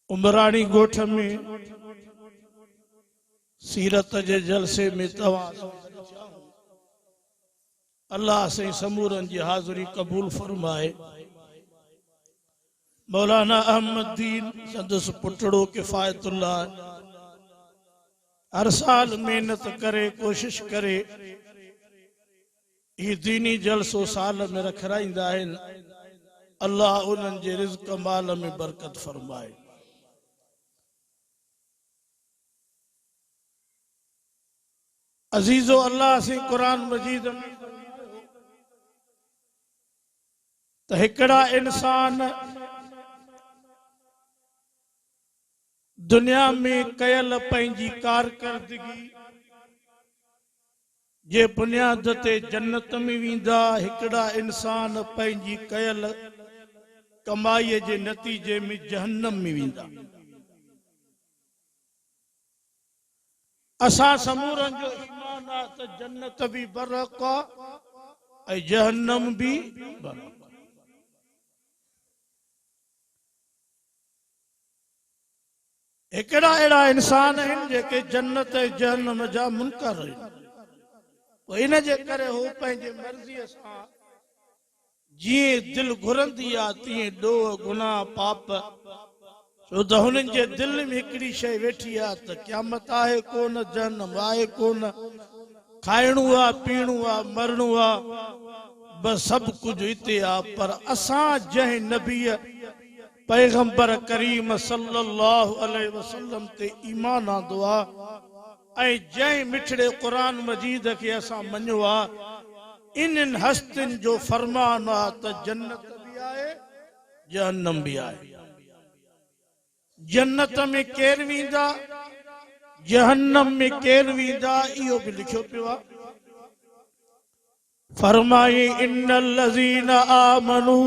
उमराणी गोठ में सीरत जे जलसे में तवां अल्लाह से समूरन की हाज़िरी कबूल फरमाए। मौलाना अहमद दीन संदस पुटड़ो किफायतुल्ला हर साल मेहनत करे कोशिश करे ये दीनी जलसो साल में रखराइंदा आहिनि। अल्लाह उन्हनि जे रिज़्क़ माल में बरकत फरमाए। अजीजो अल्लाह से कुरान मजीद में तो हिकड़ा इंसान दुनिया में कयल पंहिंजी कारकर्दगी जे बुनियाद ते जन्नत में वींदा, हिकड़ा इंसान पंहिंजी कयल कमाई जे नतीजे में जहन्नम में वींदा। असा समूरन जो ईमान आ त जन्नत भी बरक़ ऐं जहन्नम भी बरक़। हिकड़ा अहिड़ा इंसान आहिनि जेके जन्नत ऐं जहन्नम जा मुनकर आहिनि। इन जे करे हो पंहिंजे मर्ज़ीअ सां जीअं दिल घुरंदी आहे तीअं ॾोह गुनाह पाप, छो त हुननि जे दिल में हिकिड़ी शइ वेठी आहे त क़यामत आहे कोन, जहन्नम आहे कोन, खाइणो आहे पीअणो आहे मरणो आहे, बस सभु कुझु हिते आहे। पर असां जंहिं नबीअ पैगंबर करीम सल्लल्लाहु अलैहि वसल्लम ते ईमान आंदो आहे ऐं जंहिं मिठड़े कुरान मजीद के असां मञियो आहे, इन्हनि हस्तियुनि जो फरमान आहे त जन्नत भी आहे जहन्नम भी आहे। जन्नत में केर वींदा, जहन्नम में केर वींदा, इहो भी लिखियो पियो आहे। फरमाए इन्नल लज़ीना आमनू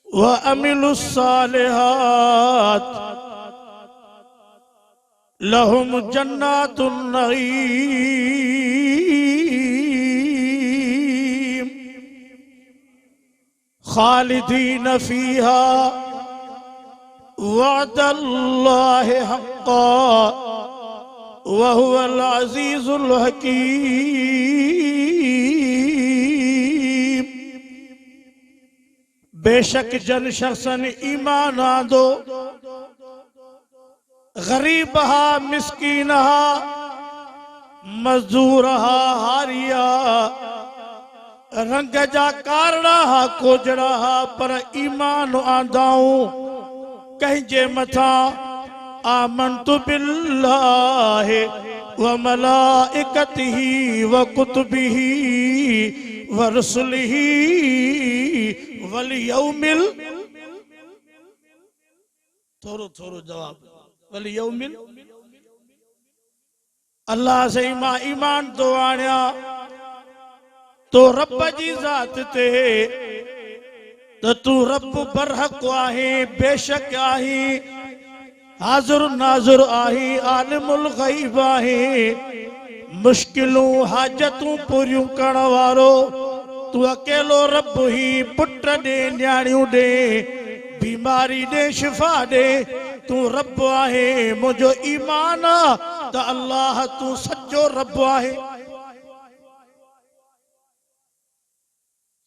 व अमिलुस सालिहात लहुम जन्नातुन नईम खालिदीन फीहा वअदल्लाहि हक़्क़ा व हुवल अज़ीज़ुल हकीम। बेशक जन शख्सन ईमान आंदो, गरीब हा, मिस्कीन हा, मजदूर हा, हारिया, रंग जा कारणा हा, कोजड़ा हा, पर ईमान आंदाऊं कंहिंजे मथा। आमनतु बिल्लाहि व मलाइकतिही व कुतुबिही व रुसुलिही वल यौमिल, थोरो थोरो जवाब, वल यौमिल, अल्लाह से मां ईमान तो आणिया तो रब जी ज़ात ते त तू रब बरहक आहे, बेशक आहे, हाज़िर नाज़िर आहे, आलिमुल गैब आहे, मुश्किलूं हाजतूं पूरियूं करण वारो तू अकेलो रब ही। पुट दे, न्याणियूं दे, बीमारी दे, शिफा दे, तू रब आहे। मुझो ईमान त अल्लाह तू सच्चो रब आहे।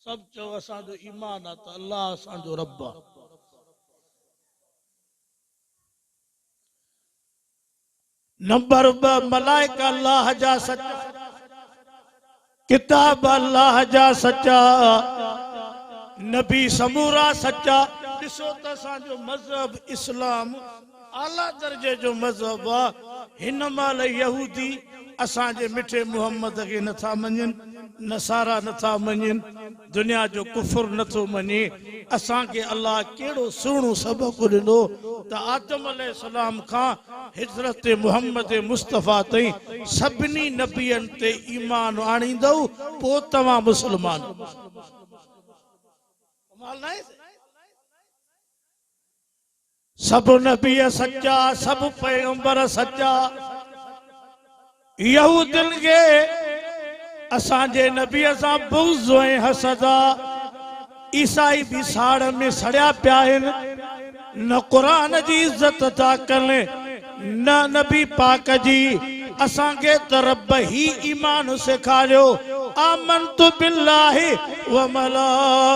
सब चो असांजो ईमान आहे त अल्लाह असांजो रब आहे। नंबर 2 मलाइका अल्लाह जा सच्चा, किताब अल्लाह जा सच्चा, नबी समूरा सच्चा। ॾिसो त असांजो मज़हब इस्लाम आला दर्जे जो मज़हब आहे। हिन महिल यहूदी असांजे मिठे मुहम्मद खे नथा मञनि, नसारा नथा मञनि, दुनिया जो कुफर नथो मञे। असांखे अल्लाह कहिड़ो सुहिणो सबक़ ॾिनो त आदम अलैहिस्सलाम खां हिजरत मुहम्मद मुस्तफ़ा ताईं सभिनी नबियनि ते ईमान आणींदव, पोइ तव्हां मुस्लमान। सब नबी सच्चा, सब पैगंबर सच्चा। यहूदियुनि खे असांजे नबीअ सां बुग़्ज़ ऐं हसद आहे। ईसाई भी साड़ में सड़िया पिया आहिनि, न कुरान जी इज्जत था कनि न नबी पाक जी असांखे त रब ही ईमान सेखारियो आमनतु बिल्लाहि व मलाइकतिही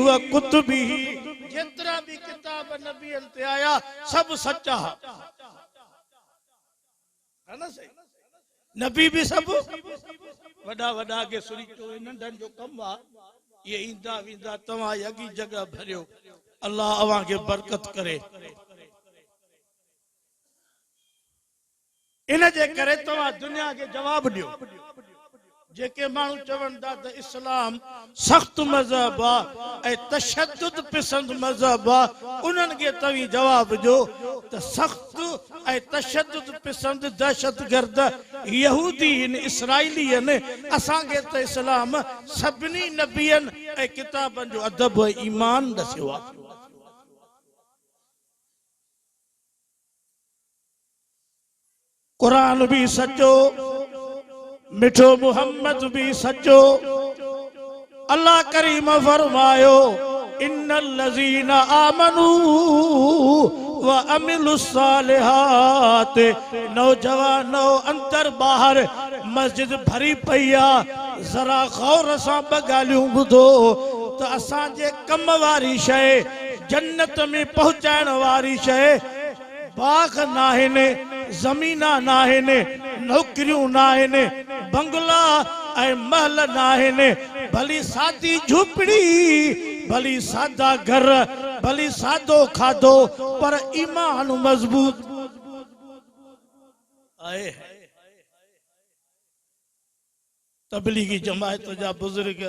व कुतुबिही जेतिरा भी किताब नबियन ते आया सब सच्चा है ना सही नबी भी सब वडा वडा के सुरीचो नंढन जो कम आ ये इंदा विंदा तवा यगी जगह भरियो अल्लाह अवां के बरकत करे इन जे करे तवा दुनिया के जवाब दियो जेके मानू चवन दा त इस्लाम सख्त मजहब आ ए तशद्दुद पसंद मजहब आ उनन के तवी जवाब जो त सख्त ए तशद्दुद पसंद दहशतगर्द यहूदी इसराइलियन असां के त इस्लाम सबनी नबियन ए किताबन जो अदब व ईमान दस्यो आ कुरान भी सचो मिठो मुहम्मद भी सचो अल्लाह करीम फरमायो इन्नल लज़ीना आमनू व अमिलुस सालिहात नौजवानो अंदर बाहर मस्जिद भरी पईया जरा गौर सां बगालियूं ॿुधो त असां जे कम वारी शइ जन्नत में पहुचाइण वारी शइ बाग नाहिन ज़मीना नाहिन नौकरियूं नाहिन बंगला ए महल नाहिन भली सादी झूपड़ी भली सादा घर भली सादो खादो पर ईमान मजबूत आए तबलीगी जमायत जा बुजुर्ग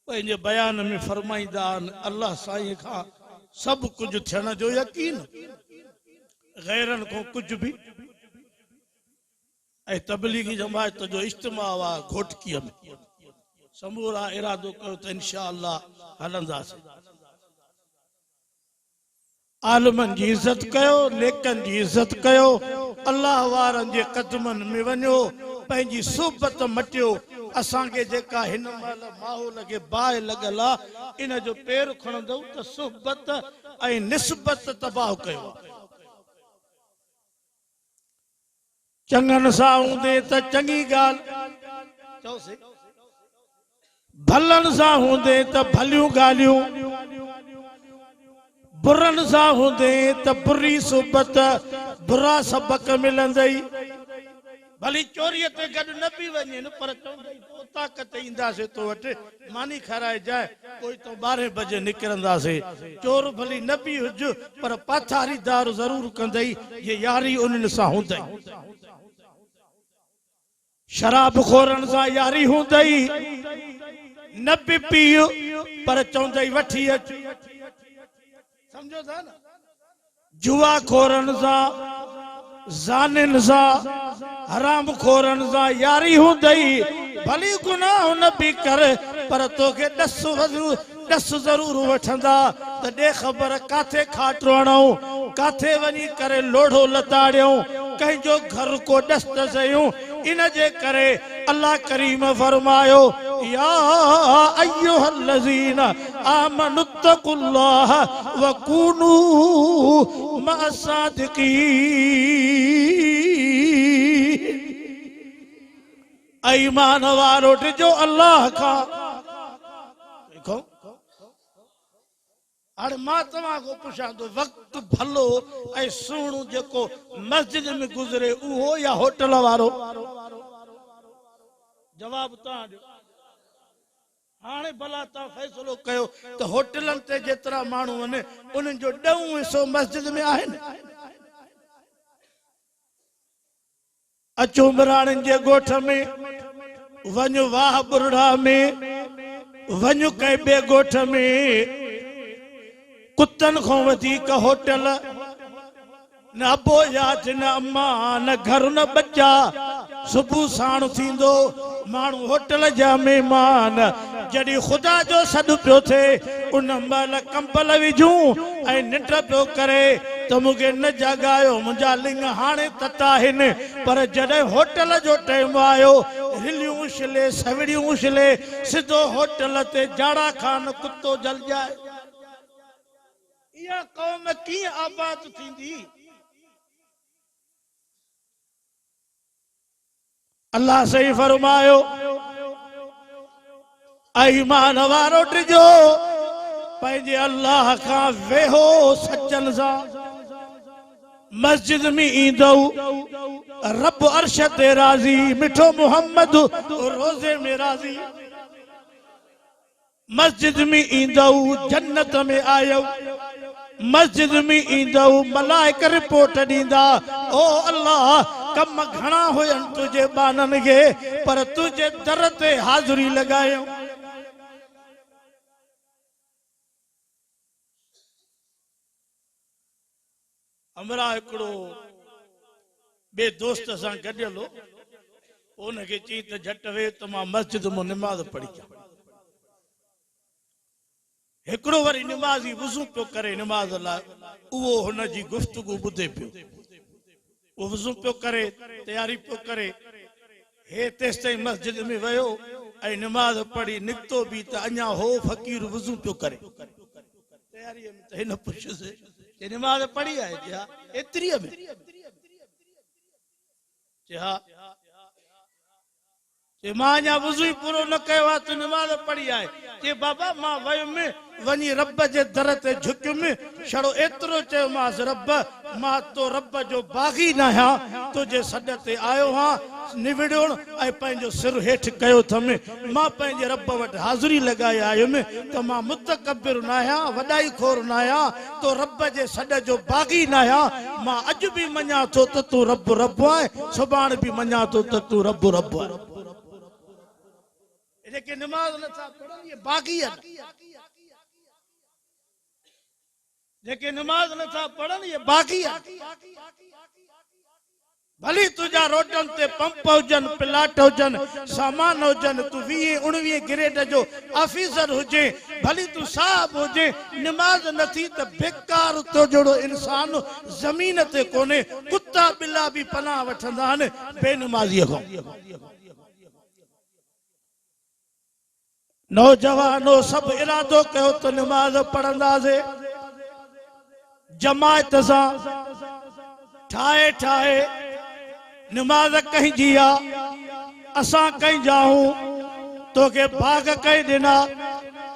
पंहिंजे बयान में फरमाईंदा अल्लाह साईं खां सब कुछ थियण जो यकीन गैरन को कुछ भी ऐ तबलीगी जमायत जो इज्तिमा हुआ घोटकीअ में समूरा इरादो कयो त इंशाअल्लाह हलंदासीं आलमन जी इज्जत कयो नेकन जी इज्जत कयो अल्लाह वारन जे कदमन में वञो पंहिंजी सोबत मटियो असांखे जेका हिन महिल माहौल के बाहि लॻल आहे इन जो पेर खणंदो त सोबत ऐं निस्बत तबाह कयो चङनि सां हूंदे त चङी ॻाल्हि चओसीं भलनि सां हूंदे त भलियूं ॻाल्हियूं बुरनि सां हूंदे त बुरी सोबत बुरा सबक मिलंदई भली चोरीअ ते गॾु न बि वञे पर चवंदई तो ताक़त ईंदासीं तो वटि मानी खाराए जाए कोई तो 12 बजे निकिरंदासीं चोर भली न बि हुज पर पाथारीदार ज़रूर कंदई ये यारी उन्हनि सां हूंदई शराब खोरनि सां यारी हूंदई न बि पीउ पर चवंदई वठी अच समझो था न जुआ खोरनि सां ज़ानिन सां हराम खोरनि सां यारी हूंदई भली गुनाह न बि कर पर तोखे डस ज़रूर वठंदा त ॾे ख़बर काथे खाटो हणऊं काथे वञी करे लोढ़ो लताड़ियूं कंहिंजो घर को डस्त सयूं इन जे करे अल्लाह करीम फरमायो या अय्युहल्लज़ीना आमनुत्तकुल्लाह व कूनू मअस्सादिकीन ईमान वारो जो अल्लाह का देखो हाणे मां तव्हां को पुछां तो वक्त भलो ऐं सुहिणो जेको मस्जिद में गुज़रे उहो या होटल वारो जवाब तव्हां ॾियो हाणे भला तव्हां फ़ैसिलो कयो त होटलनि ते जेतिरा माण्हू आहिनि उन्हनि जो 10% मस्जिद में आहिनि अचो मिराणनि जे ॻोठ में वञ वाह बुरड़ा में वञ कंहिं ॿिए ॻोठ में कुतन को वधीक होटल न अबो याद न अम्मा न घर न बच्चा सुबह साण थींदो माण्हू होटल जा मेहमान जॾहिं ख़ुदा जो सॾु पियो थिए उन महिल कंबल विझूं ऐं निंड पियो करे त मूंखे न जगायो मुंहिंजा लिंग हाणे तता आहिनि पर जॾहिं होटल जो टाइम आयो हिलियूं उछले सवड़ियूं उछले सिधो होटल ते जाड़ा खान कुत्तो जल जाए। इहा कौम कीअं आबाद थींदी? अल्लाह सही फरमायो ईमान वारो टिजो पंहिंजे अल्लाह खां वेहो सचन सां। मस्जिद में ईंदो रब अर्श ते राज़ी, मिठो मोहम्मद रोज़े में राज़ी। मस्जिद में ईंदो जन्नत में आयो, मस्जिद में ईंदो मलाइक रिपोर्ट ॾींदा ओ अल्लाह कम घणा हुयनि तुझे बाननि खे पर तुझे दर ते हाज़िरी लॻायो। हमरा हिकिड़ो बे दोस्त सां गॾियल हो, उनखे चई त झटि वे त मां मस्जिद में निमाज़ पढ़ी अचां। हिकिड़ो वरी निमाज़ी वुज़ू पियो करे निमाज़ लाइ, उहो हुनजी गुफ़्तगू ॿुधे पियो। उहो वुज़ू पियो करे तयारी पियो करे, हे तेसि ताईं मस्जिद में वियो ऐं निमाज़ पढ़ी निकितो बि त अञा हो फ़क़ीर वुज़ू पियो करे तयारीअ में। त हिन पुछियुसि कि निमाज़ पढ़ी आहे? चई हा। एतिरीअ में? चई हा। चई मां अञा वुज़ू ई पूरो न कयो आहे, तूं निमाज़ पढ़ी आहे? चई बाबा मां वयुमि वञी रब जे दर ते झुकियुमि, छड़ो एतिरो चयोमांसि रब मां तो रब जो बाग़ी न आहियां, तुंहिंजे सॾ ते आयो हां निविड़ुण ऐं पंहिंजो सिर हेठि कयो अथमि। मां पंहिंजे रब वटि हाज़िरी लॻाए आयुमि त मां मुतकबिर न आहियां, वॾाई खोर न आहियां, तो रब जे सॾ जो बाग़ी न आहियां। मां अॼु बि मञां थो त तूं रब रब आहे, सुभाणे बि मञां थो त तूं रब रब आहे। जेके निमाज़ नथा पढ़नि इहे बाग़ी आहिनि, जेके निमाज़ नथा पढ़नि इहे बाग़ी आहिनि। भली तुझा रोडनि ते पंप हुजनि, प्लाट हुजनि, सामान हुजनि, तूं 20-19 ग्रेड जो ऑफिसर हुजे, भली तूं साहब हुजे, निमाज़ नथी त बेकार तो जहिड़ो इंसान ज़मीन ते कोन्हे। कुत्ता बिला बि पनाह वठंदा आहिनि बेनिमाज़ीअ खां। नौजवानो सभु इरादो कयो त निमाज़ पढ़ंदासीं, जमायत सां ठाहे ठाहे निमाज़ कंहिंजी आहे, असां कंहिंजा आहियूं। तोखे बाग़ कंहिं ॾिना,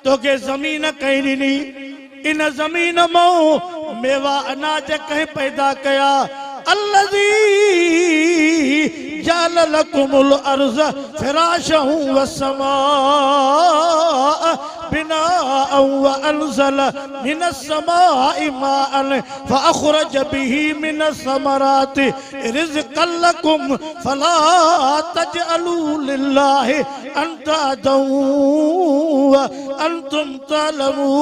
तोखे ज़मीन कंहिं ॾिनी, इन ज़मीन मां मेवा अनाज कंहिं पैदा कया। अल्लज़ी जाल लकुमुल अर्ज़ फिराशहु वस्समा बिनाअ व अनज़ल मिनस समाइ माअन फअख़रज बिही मिनस समराति रिज़क़न लकुम फला तजअलू लिल्लाहि अंदादन व अंतुम तअलमून।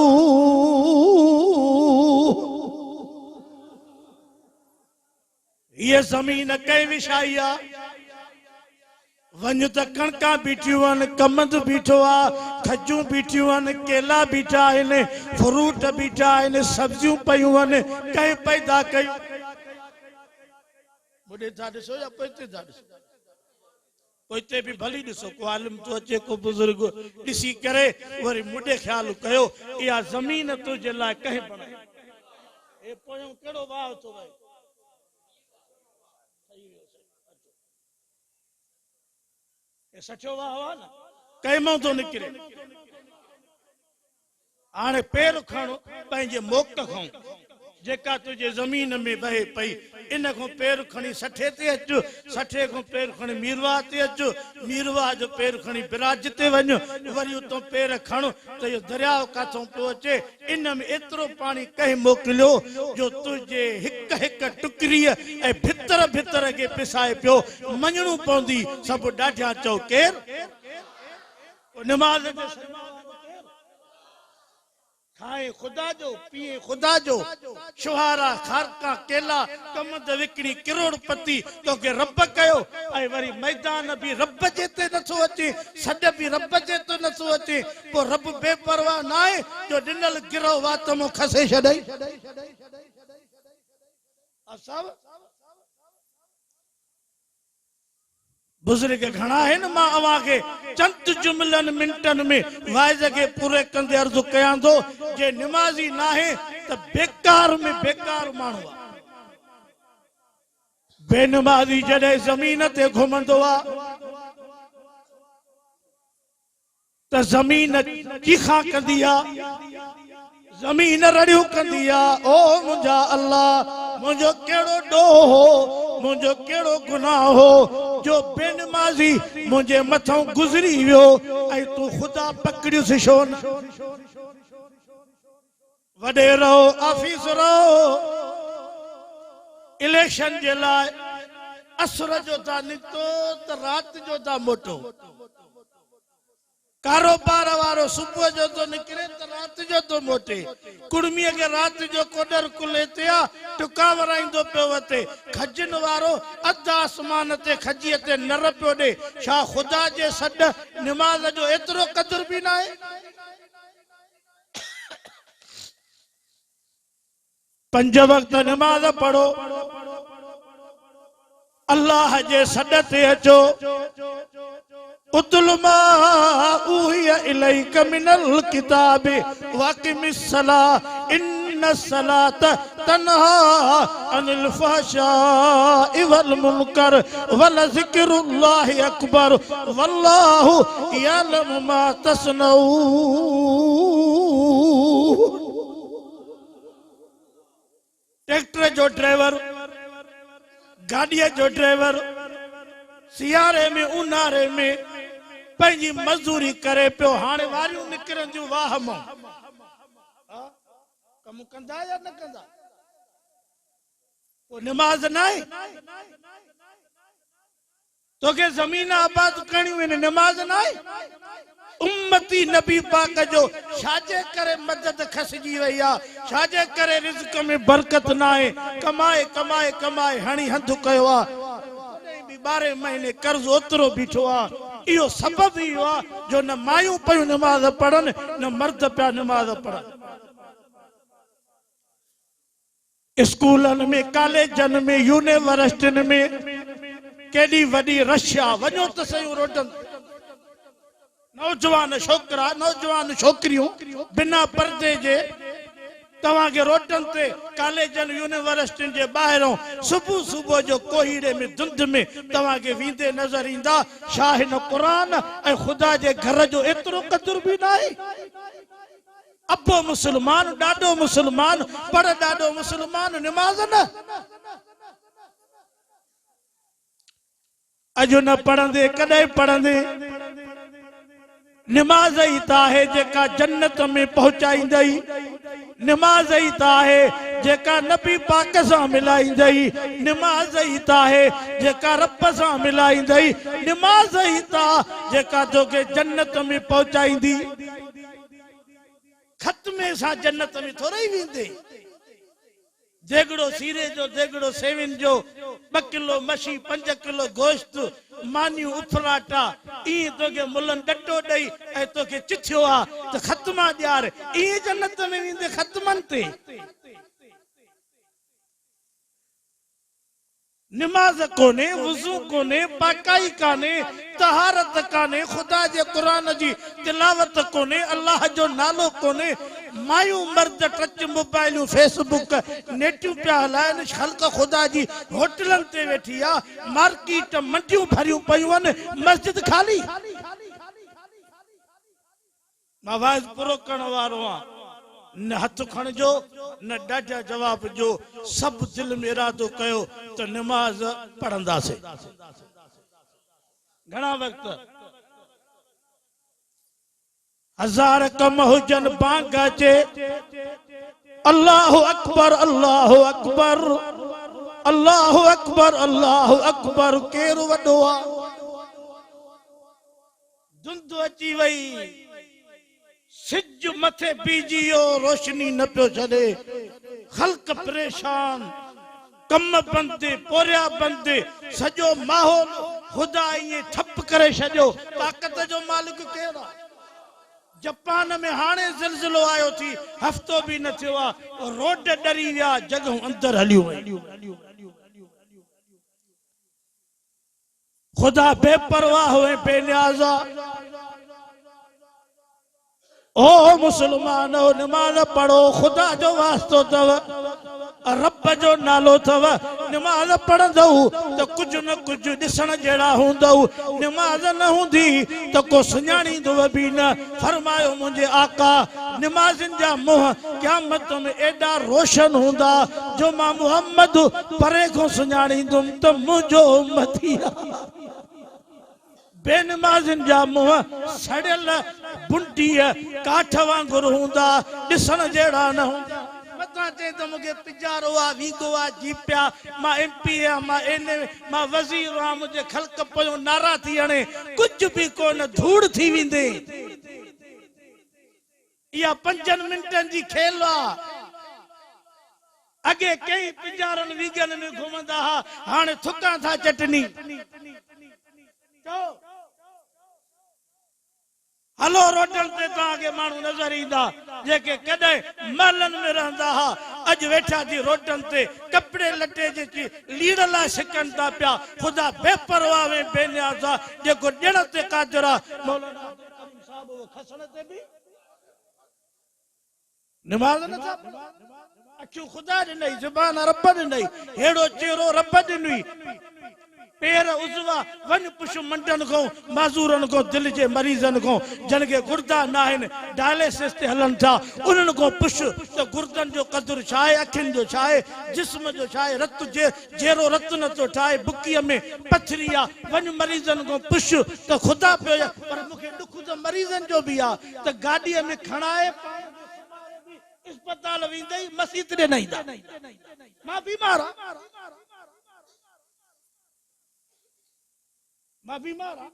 ये ज़मीन कई विछाई आहे, वञ त कणका बीठियूं आहिनि, कमंद बीठो आहे, खजूं बीठियूं आहिनि, केला बीठा आहिनि, फ्रूट बीठा आहिनि, सब्जियूं पयूं आहिनि, कंहिं पैदा कयूं। बुढे था ॾिसो या पोइते था ॾिसो? पोइते बि भली ॾिसो, को आलिम तो अचे, को बुज़ुर्ग ॾिसी करे वरी मुॾे ख़्यालु कयो इहा ज़मीन तुंहिंजे लाइ कंहिं बणाई। हे पोयों कहिड़ो वाह थो वहे? सचो वाह हुआ न, कंहिं मां थो निकिरे। हाणे पेर खण पंहिंजे मोक खां, जेका तुंहिंजे ज़मीन में वहे पई, इन खां पेर खणी सठे ते अचु, सठे खां पेर खणी मीरवाह ते अचु, मीरवाह जो पेर खणी बिराज ते वञु, वरी उतां पेर खण त इहो दरियाव काथों पियो अचे। इन में एतिरो पाणी कंहिं मोकिलियो जो तुंहिंजे हिक हिक टुकरीअ ऐं भितर भितर खे पिसाए पियो। मञणो पवंदी सभु ॾाढा चओ केरु? निमाज़ खाए खुदा जो, पिए खुदा जो, शुहारा खारका केला कमंद विकिणी करोड़पति तोखे रब कयो ऐं वरी मैदान बि रब जे ते नथो अचे, सॾ बि रब जे ते नथो अचे। पोइ रब बेपरवाह न आहे जो ॾिनल गिरो वात मां खसे छॾई। बुजुर्ग घणा है न मां अवां के चंद जुमलन मिनटन में वाइज के पूरे कंदे अर्ज कयां तो जे नमाजी ना है त बेकार में बेकार माण्हू बेनमाजी जडे जमीन ते घुमंदो आ त जमीन चीखा कंदी आ जमीन रड़ियूं कंदी आ ओ मुंहिंजा अल्लाह मुझो केड़ो डो हो मुझो केड़ो गुनाह हो जो बेनमाजी मुझे मथों गुजरी वियो ऐं तू खुदा पकड़ियुस छो न वडे रहो ऑफिस रहो इलेक्शन जे लाइ असर जो ता निकतो त रात जो ता मोटो कारोबार वारो सुबह जो तो निकले तो रात जो तो मोटे कुड़मीअ के रात जो कोडर कुले ते आ टुका वराइंदो पियो वते खजन वारो अध आसमान ते खजीअ ते नर पियो ॾे छा खुदा जे सॾ नमाज जो एतिरो क़दुर बि न आहे पंज वक्त नमाज पढ़ो अल्लाह जे सॾ ते अचो उतल मा उहिय इलैक मिनल किताब वाक़िमिस सलाह इन्न सलात तन्हा अनिल फहशाइ वल मुनकर वल ज़िक्रुल्लाहि अकबर वल्लाहु यअलमु मा तस्नऊन ट्रैक्टर जो ड्राइवर गाड़िया जो ड्राइवर सियारे में उन्हारे में पंहिंजी मजदूरी करे पियो हाणे वारियूं निकिरनि थियूं वाह मां कम कंदा या न कंदा वो नमाज न आहे तोखे ज़मीन आबाद करणियूं आहिनि नमाज न आहे उम्मती नबी पाक जो छाजे करे मदद खसजी वई आहे छाजे करे रिज़्क़ में बरकत न आहे कमाए कमाए कमाए हणी हंधु कयो आहे 12 महीने कर्ज ओतिरो बीठो आहे इहो सबब इहो आहे जो न मायूं पियूं नमाज पढ़नि न मर्द पिया नमाज पढ़नि स्कूलनि में कॉलेजनि में यूनिवर्सिटियुनि में केॾी वॾी रश आहे वञो त सही रोडनि नौजवान छोकिरा नौजवान छोकिरियूं बिना पर्दे जे तव्हां के रोडनि ते कॉलेजनि यूनिवर्सिटियुनि जे ॿाहिरों सुबुह सुबुह जो कोहीड़े में धुंध में तव्हां के वींदे नज़र ईंदा छा हिन क़ुरान ऐं ख़ुदा जे घर जो एतिरो क़दुर बि न आहे अबो मुसलमान ॾाढो मुसलमान पर ॾाढो मुसलमान नमाज न अॼु न पढ़ंदे कॾहिं पढ़ंदे नमाज ही ता है जेका जन्नत में पहुंचाईंदई नमाज ही ता है जेका नबी पाक सां मिलाईंदई नमाज ही ता है जेका रब सां मिलाईंदई नमाज ही ता जेका तोखे जन्नत में पहुंचाईंदी खत्मे सां जन्नत में थोड़े ही वेंदे देगड़ो सीरे जो देगड़ो सेविन जो 2 किलो मछी 5 किलो गोश्त मानियूं उफराटा ई तोखे मुलन डटो ॾेई ऐं तोखे चिथियो आ त ख़त्मा ॾियार ई जन्नत में वेंदे ख़त्मनि ते नमाज कोने वुज़ू कोने पाकाई काने तहारत काने खुदा जे कुरान जी तिलावत कोने अल्लाह जो नालो कोने मायूं मर्द टच मोबाइलूं फेसबुक नेटियूं पिया हलाइनि ख़ल्क़ खुदा जी होटलनि ते वेठी आहे मार्केट मंडियूं भरियूं पयूं आहिनि मस्जिद खाली मां वाइज़ पूरो करण वारो आहियां न हथ खणजो न ॾाढा जवाब जो सब दिल में इरादो कयो तो नमाज पढ़ंदासीं घणा वक्त हजार कम हुजन बांग अचे अल्लाहु अकबर अल्लाहु अकबर अल्लाहु अकबर अल्लाहु अकबर केर वॾो आहे धुंध अची वई सिज मथे बीजियो रोशनी न पियो छॾे ख़ल्क़ परेशान कम बंद पोरिया बंद सॼो माहौल खुदा ये ठप करे छॾियो ताक़त जो मालिक केरु आहे जापान में हाणे ज़िलज़िलो आयो थी हफ़्तो भी न थियो आहे रोड डरी विया जॻहूं अंदर हलियूं खुदा बेपरवाह हुए बेनियाजा ओ मुसलमानो नमाज पढ़ो खुदा जो वास्तो तव रब जो नालो तव नमाज पढ़ंदो तो कुछ न कुछ दिसण जड़ा हुंदो नमाज न हुंदी तो को सुञाणींदो बि न फरमायो मुझे आका नमाज़िन जा मुंह क़यामत में एडा रोशन हुंदा जो मां मोहम्मद परे को सुञाणींदुम तो मुझो उम्मती बेनमाज़िन जा मुंह सड़ियल बुंडी काठ वांगुर हुंदा दिसण जड़ा न हुंदा मता चे तो मुझे पिजारो आ वीगो आ जीपिया मां एमपी आ मां एने मां वजीर आ मुझे खल्क पयो नारा थी हणे कुछ भी कोन धूड़ थी विंदे या 5 मिनटन जी खेल आ अगे कई पिजारन वीगन में घुमंदा हा हाने थुका था चटनी हलो रोडन ते ताके मानू नजर ईंदा जेके कदे महलन में रहंदा हा अज वेठा जी रोडन ते कपड़े लटे जे लीड़ला शिकन ता पिया खुदा बेपरवाह में बेनियाजा जेको ॾिण ते काजरा मौलाना अब्दुल करीम साहब वो खसण ते भी नमाज न था अखियूं खुदा ॾिनई ज़ुबान रब ॾिनई हेड़ो चेहरो रब ॾिनई पैर उजवा वन पुश मंडन को माजूरन को दिल जे मरीजन को जनके गुर्दा नाहिन डायलिसिस ते हलन था उन्हन को पुश तो गुर्दन जो कदर छाए अखिन जो छाए जिस्म जो छाए रत जे जेरो रत न तो ठाए बुकीअ में पथरिया वन मरीजन को पुश तो खुदा पे पर मुखे दुख तो मरीजन जो भी आ तो गाड़ीअ में खणाए अस्पताल वेंदई मसीत ॾे नहीं दा मां बीमार आ मां बीमार आ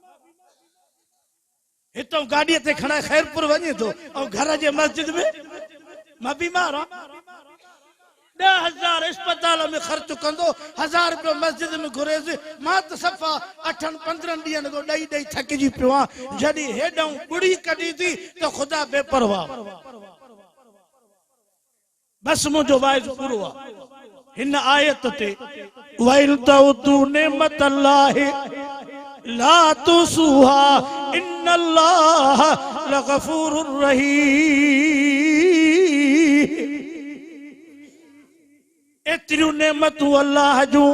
हितो गाड़ी ते खड़ा खैरपुर वने तो और घर जे मस्जिद में मां बीमार आ 10,000 अस्पताल में खर्च कंदो 1000 रुपया मस्जिद में घुरे से मां तो सफा 8-15 ॾींहंनि को ॾई ॾई थकिजी पियो आ जॾहिं हेॾां बुड़ी कढी थी तो खुदा बेपरवाह बस मुझो वाइज पूरो आ हिन आयत ते वइल तउदू नेमत अल्लाह ला तुसुहा इन्नल्लाह लगफूरुर रहीम एतिरियूं नेमतूं अल्लाह जूं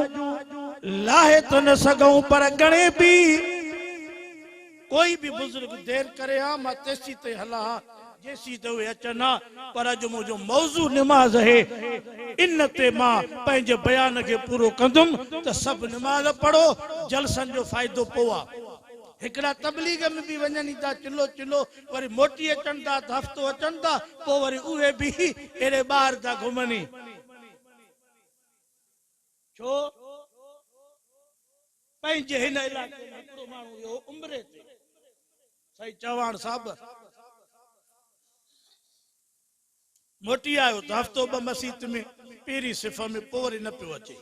लाहे तो न सघूं पर गणे भी कोई भी बुजुर्ग देर करे हा मां तेसी ते हला जैसी तो अचना पर अज मुझो मौजू नमाज है इन ते मां पंहिंजे बयान के पूरो कंदुम तो सब नमाज पढ़ो जलसन जो फायदो पोआ हिकड़ा तबलीग में भी वञनि था चिलो चिलो वरी मोटी अचन था हफ्तो अचन था पो वरी उहे भी एड़े बाहर था घुमनी छो पंहिंजे हिन इलाके में हिकिड़ो माण्हू हुयो उम्रे ते सही चवाण साहब मोटी आयो तो हफ्तो ब मस्जिद में पेरी सिफा में पोवरी न पियो अचे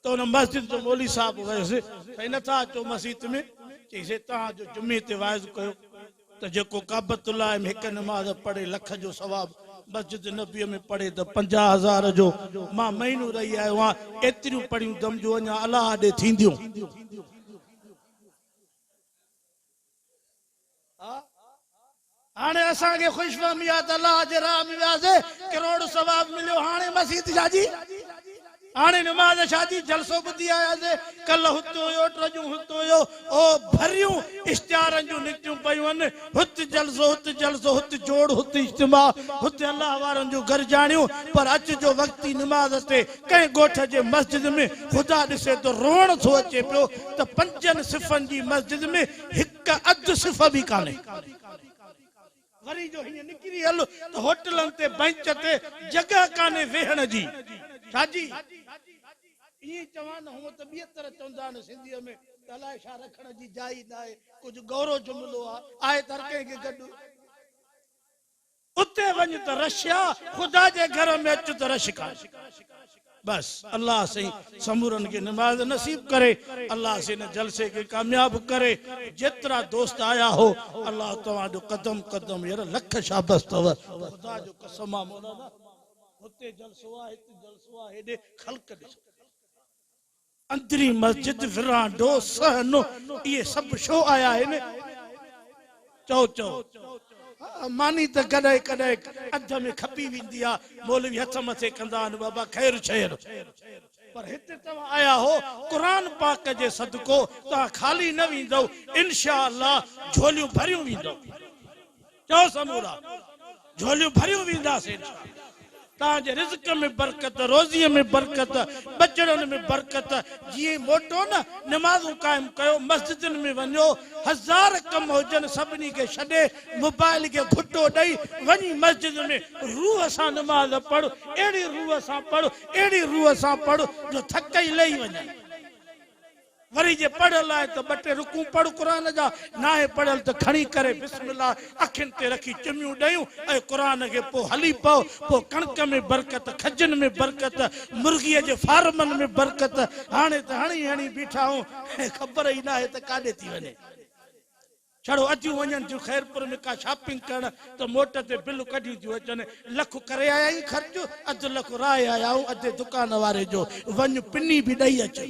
तो उन मस्जिद जो मौली साहब वयसि सही नथा अचो मस्जिद में चईसे तव्हां जो जुमे ते वाइज़ कयो तो जेको काबतुल्लाह में हिक नमाज पढ़े लख जो सवाब मस्जिद नबी में पढ़े तो 50,000 जो मां महीनो रही आयो आहियां एतिरियूं पढ़ियूं दम जो अञा अलाह ॾे थींदियूं हाने असा के खुशफहमी आ अल्लाह जे राह में वियासीं करोड़ सवाब मिलियो हाने मस्जिद शादी हाने नमाज शादी जलसो ॿुधी आयासीं कल हुतो हुयो ट्रजू हुतो हुयो ओ भरियूं इश्तिहारनि जूं निकितियूं पयूं आहिनि हुत जलसो हुत जोड़ हुत इज्तिमा हुते अल्लाह वारनि जूं गरजाणियूं पर अच जो वक्ती नमाज ते कंहिं ॻोठ जे मस्जिद में ख़ुदा ॾिसे तो रोअण थो अचे पियो त 5 सिफ़नि जी मस्जिद में हिक अधु सिफ़ बि कान्हे वरी जो हीअं निकिरी हल तो होटलन ते बेंच ते जगह कान्हे वेहण जी छाजी ये चवान हो तो ॿिए तरह चवंदा आहिनि सिंधीअ में अलाए छा रखण जी जाइ न आहे कुझु गौरव जुमिलो आहे त हर कंहिंखे गॾु उते वञ त रशिया ख़ुदा जे घर में अच त रश कान्हे बस अल्लाह से समूरन के नमाज नसीब करे अल्लाह से न जलसे के कामयाब करे जितना दोस्त आया हो अल्लाह तव्हां जो कदम कदम यार लख शाबस तव खुदा जो कसम आ मौलाना हुते जलसो आ हिते जलसो आ हेडे खल्क ॾिसो अंदरी मस्जिद विरांडो सहनो ये सब शो आया है ने चओ चओ मानी त कॾहिं कॾहिं अध में खपी वेंदी आहे मौलवी हथ मथे कंदा आहिनि बाबा ख़ैर शैर पर हिते तव्हां आया हो क़ुरान पाक जे सदको तव्हां खाली न वेंदव इंशाअल्लाह झोलियूं भरियूं वेंदव चओ समूरा झोलियूं भरियूं वेंदासीं तव्हांजे रिज़्क़ में बरकत रोज़ीअ में बरकत बचड़नि में बरकत जीअं मोटो न नमाज़ूं क़ाइमु कयो मस्जिदनि में वञो हज़ार कम हुजनि सभिनी खे छॾे मोबाइल खे घुटो ॾेई वञी मस्जिद में रूह सां नमाज़ पढ़ अहिड़ी रूह सां पढ़ अहिड़ी रूह सां पढ़ जो थक ई लही वञे वरी जे पढ़ियल आहे त ॿ टे रुकू पढ़ क़ुरान जा नाहे पढ़ियल त खणी करे बिस्मिल्लाह अखियुनि ते रखी चुमियूं ॾेयूं ऐं क़ुरान खे पोइ हली पओ पोइ कणक में बरकत खजनि में बरकत मुर्गीअ जे फार्मनि में बरकत हाणे त हणी हणी बीठा आहियूं ऐं ख़बर ई न आहे त काॾे थी वञे छड़ो अॼु वञनि थियूं ख़ैरपुर में का शॉपिंग करण त मोट ते बिल कढी थियूं अचनि लख करे आया आहियूं ख़र्च अधु लख राहे आया आहियूं अधे दुकान वारे जो वञ पिनी बि ॾेई अच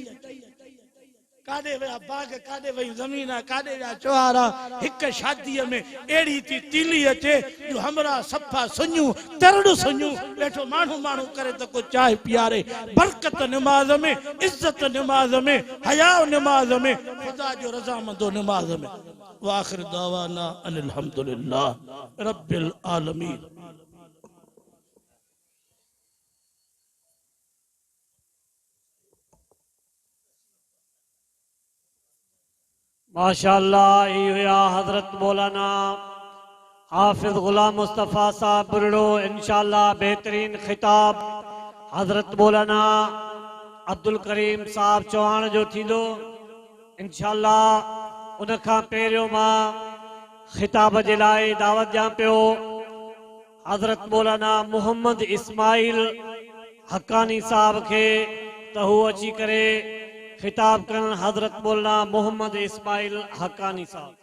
काॾे विया बाग काॾे वई ज़मीन आहे काॾे विया चुवारा हिक शादीअ में अहिड़ी थी तीली अचे जो हमरा सफ़ा सुञूं तरड़ू सुञूं वेठो माण्हू माण्हू करे त को चांहि पीआरे बरकत निमाज़ में इज़त निमाज़ में हया निमाज़ में ख़ुदा जो रज़ामंदो निमाज़ में वाखिर दावाना अनिल हम्दुलिल्लाह रब्बिल आलमीन माशाअल्लाह ये हुआ हजरत मौलाना हाफिज गुलाम मुस्तफ़ा साहब बुरड़ो इंशाअल्लाह बेहतरीन खिताब हजरत मौलाना अब्दुल करीम साहब चौहान जो थींदो इंशाअल्लाह उन खां पहिरियों मां खिताब जे लाइ दावत ॾियां पियो हजरत मौलाना मोहम्मद इस्माइल हक्कानी साहब के त हू अची करे खिताब करण हजरत मौलाना मोहम्मद इस्माइल हक्कानी साहब